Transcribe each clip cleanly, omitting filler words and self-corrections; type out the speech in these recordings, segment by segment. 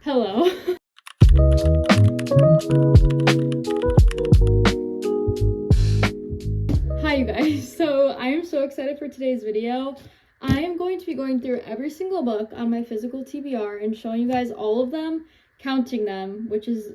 Hello. Hi you guys. So I am so excited for today's video. I am going to be going through every single book on my physical TBR and showing you guys all of them, counting them, which is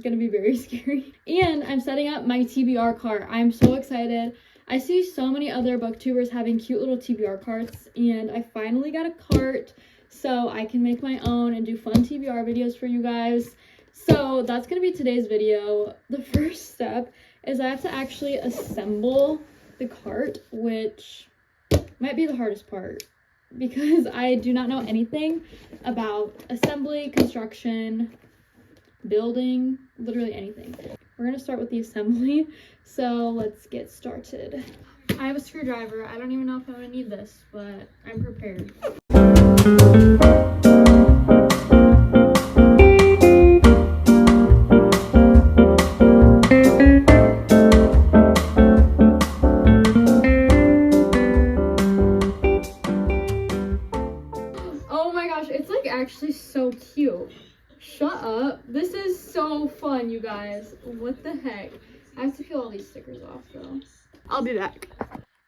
gonna be very scary. And I'm setting up my TBR cart. I'm so excited. I see so many other booktubers having cute little TBR carts, and I finally got a cart so I can make my own and do fun TBR videos for you guys. So that's gonna be today's video. The first step is I have to actually assemble the cart, which might be the hardest part because I do not know anything about assembly, construction, building, literally anything. We're gonna start with the assembly, so let's get started. I have a screwdriver. I don't even know if I'm gonna need this, but I'm prepared. Oh my gosh, it's like actually so cute. Shut up. This is so fun, you guys. What the heck? I have to peel all these stickers off though. I'll be back.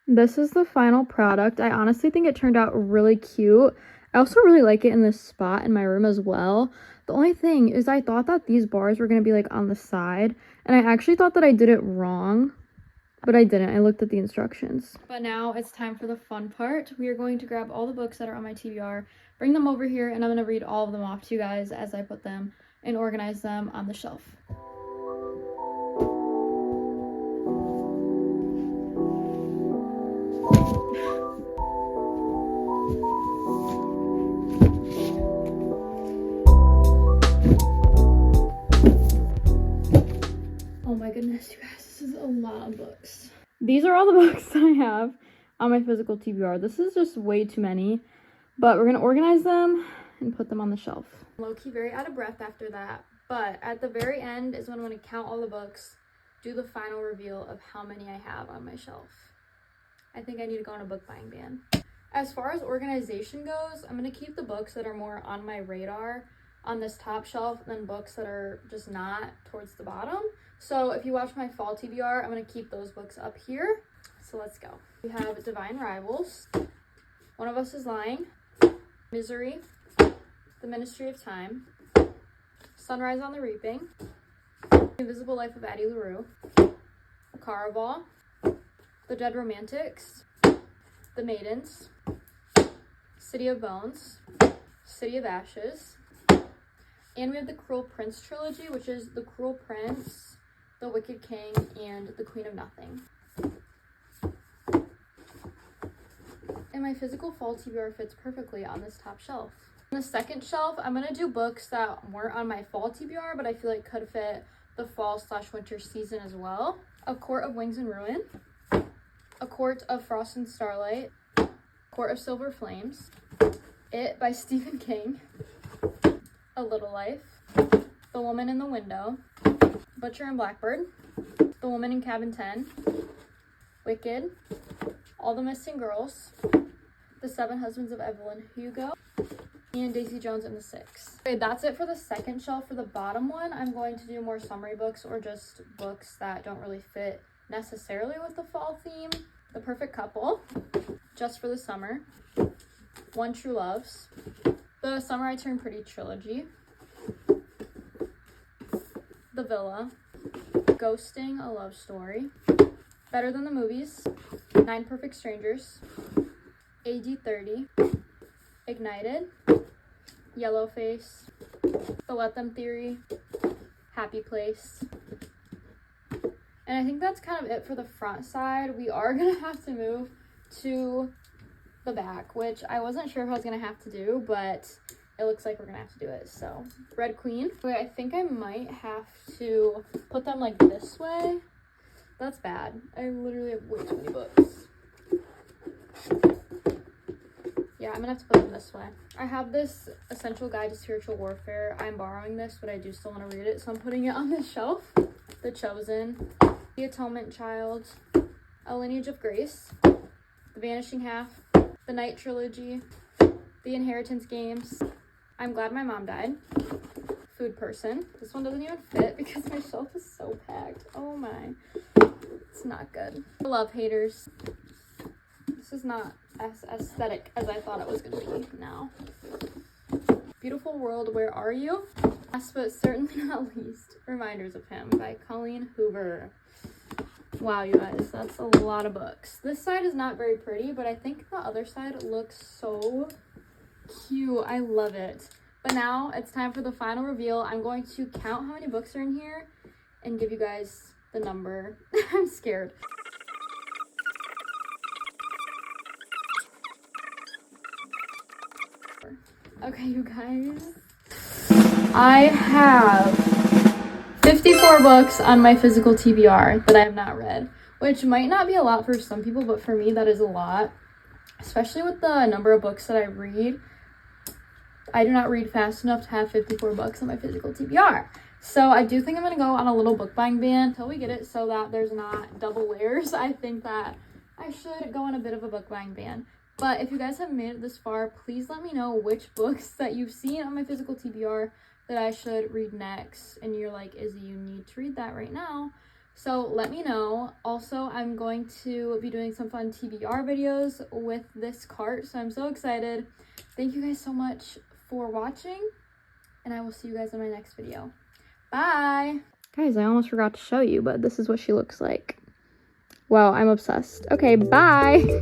This is the final product. I honestly think it turned out really cute. I also really like it in this spot in my room as well. The only thing is I thought that these bars were going to be like on the side, and I actually thought that I did it wrong, but I didn't. I looked at the instructions. But now it's time for the fun part. We are going to grab all the books that are on my TBR, bring them over here, and I'm going to read all of them off to you guys as I put them and organize them on the shelf. Oh my goodness, you guys, this is a lot of books. These are all the books that I have on my physical TBR. This is just way too many, but we're gonna organize them and put them on the shelf. Low-key very out of breath after that, but at the very end is when I'm gonna count all the books, do the final reveal of how many I have on my shelf. I think I need to go on a book buying ban. As far as organization goes, I'm gonna keep the books that are more on my radar on this top shelf than books that are just not towards the bottom. So if you watch my fall TBR, I'm going to keep those books up here. So let's go. We have Divine Rivals, One of Us is Lying, Misery, The Ministry of Time, Sunrise on the Reaping, The Invisible Life of Addie LaRue, Caraval, The Dead Romantics, The Maidens, City of Bones, City of Ashes, and we have the Cruel Prince trilogy, which is The Cruel Prince, The Wicked King, and The Queen of Nothing. And my physical fall TBR fits perfectly on this top shelf. On the second shelf, I'm going to do books that weren't on my fall TBR, but I feel like could fit the fall/winter season as well. A Court of Wings and Ruin, A Court of Frost and Starlight, Court of Silver Flames, It by Stephen King, A Little Life, The Woman in the Window, Butcher and Blackbird, The Woman in Cabin 10, Wicked, All the Missing Girls, The Seven Husbands of Evelyn Hugo, and Daisy Jones and the Six. Okay, that's it for the second shelf. For the bottom one, I'm going to do more summary books or just books that don't really fit necessarily with the fall theme. The Perfect Couple, Just for the Summer, One True Loves, The Summer I Turned Pretty trilogy, The Villa, Ghosting, A Love Story, Better Than the Movies, Nine Perfect Strangers, AD 30, Ignited, Yellowface, The Let Them Theory, Happy Place. And I think that's kind of it for the front side. We are going to have to move to the back, which I wasn't sure if I was going to have to do, but it looks like we're going to have to do it. So, Red Queen. Wait, I think I might have to put them like this way. That's bad. I literally have way too many books. Yeah, I'm going to have to put them this way. I have this Essential Guide to Spiritual Warfare. I'm borrowing this, but I do still want to read it, so I'm putting it on this shelf. The Chosen, The Atonement Child, A Lineage of Grace, The Vanishing Half, The Night Trilogy, The Inheritance Games, I'm Glad My Mom Died, food person. This one doesn't even fit because my shelf is so packed. Oh my. It's not good. Love haters. This is not as aesthetic as I thought it was going to be now. Beautiful World, Where Are You? Last but certainly not least, Reminders of Him by Colleen Hoover. Wow, you guys, that's a lot of books. This side is not very pretty, but I think the other side looks so cute. I love it. But now it's time for the final reveal. I'm going to count how many books are in here and give you guys the number. I'm scared. Okay, you guys. I have 54 books on my physical TBR that I have not read, which might not be a lot for some people, but for me that is a lot, especially with the number of books that I read. I do not read fast enough to have 54 books on my physical TBR. So I do think I'm going to go on a little book buying ban until we get it so that there's not double layers. I think that I should go on a bit of a book buying ban. But if you guys have made it this far, please let me know which books that you've seen on my physical TBR that I should read next. And you're like, Izzy, you need to read that right now. So let me know. Also, I'm going to be doing some fun TBR videos with this cart. So I'm so excited. Thank you guys so much for watching. And I will see you guys in my next video. Bye! Guys, I almost forgot to show you, but this is what she looks like. Wow, I'm obsessed. Okay, bye!